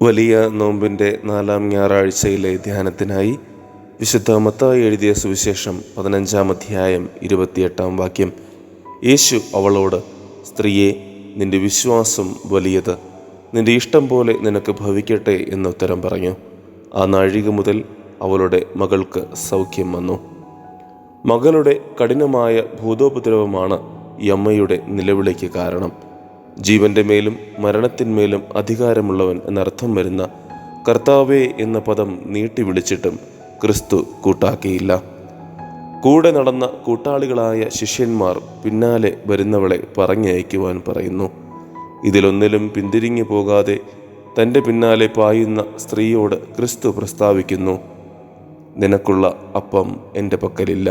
വലിയ നോമ്പിൻ്റെ 4-ാം ഞായറാഴ്ചയിലെ ധ്യാനത്തിനായി വിശുദ്ധ മത്തായി എഴുതിയ സുവിശേഷം 15-ാം അധ്യായം 28-ാം വാക്യം. യേശു അവളോട്, സ്ത്രീയെ, നിന്റെ വിശ്വാസം വലിയത്, നിന്റെ ഇഷ്ടം പോലെ നിനക്ക് ഭവിക്കട്ടെ എന്നുത്തരം പറഞ്ഞു. ആ നാഴിക മുതൽ അവളുടെ മകൾക്ക് സൗഖ്യം വന്നു. മകളുടെ കഠിനമായ ഭൂതോപദ്രവമാണ് ഈ അമ്മയുടെ നിലവിളിക്ക് കാരണം. ജീവന്റെ മേലും മരണത്തിന്മേലും അധികാരമുള്ളവൻ എന്നർത്ഥം വരുന്ന കർത്താവേ എന്ന പദം നീട്ടി വിളിച്ചിട്ടും ക്രിസ്തു കൂട്ടാക്കിയില്ല. കൂടെ നടന്ന കൂട്ടാളികളായ ശിഷ്യന്മാർ പിന്നാലെ വരുന്നവളെ പറഞ്ഞയക്കുവാൻ പറയുന്നു. ഇതിലൊന്നിലും പിന്തിരിഞ്ഞു പോകാതെ തൻ്റെ പിന്നാലെ പായുന്ന സ്ത്രീയോട് ക്രിസ്തു പ്രസ്താവിക്കുന്നു, നിനക്കുള്ള അപ്പം എൻ്റെ പക്കലില്ല.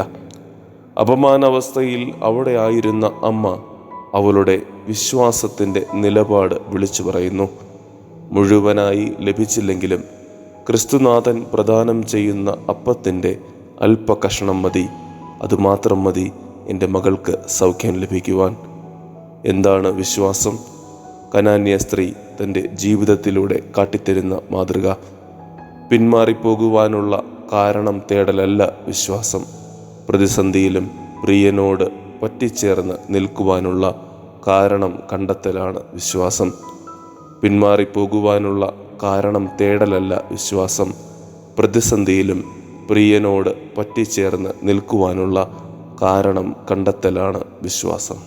അപമാനാവസ്ഥയിൽ അവിടെ ആയിരുന്ന അമ്മ അവളുടെ വിശ്വാസത്തിൻ്റെ നിലപാട് വിളിച്ചു പറയുന്നു. മുഴുവനായി ലഭിച്ചില്ലെങ്കിലും ക്രിസ്തുനാഥൻ പ്രദാനം ചെയ്യുന്ന അപ്പത്തിൻ്റെ അല്പകഷണം മതി, അതുമാത്രം മതി എൻ്റെ മകൾക്ക് സൗഖ്യം ലഭിക്കുവാൻ. എന്താണ് വിശ്വാസം? കനാന്യ സ്ത്രീ തൻ്റെ ജീവിതത്തിലൂടെ കാട്ടിത്തരുന്ന മാതൃക. പിന്മാറിപ്പോകുവാനുള്ള കാരണം തേടലല്ല വിശ്വാസം. പ്രതിസന്ധിയിലും പ്രിയനോട് പറ്റിച്ചേർന്ന് നിൽക്കുവാനുള്ള കാരണം കണ്ടെത്തലാണ് വിശ്വാസം. പിന്മാറിപ്പോകുവാനുള്ള കാരണം തേടലല്ല വിശ്വാസം. പ്രതിസന്ധിയിലും പ്രിയനോട് പറ്റിച്ചേർന്ന് നിൽക്കുവാനുള്ള കാരണം കണ്ടെത്തലാണ് വിശ്വാസം.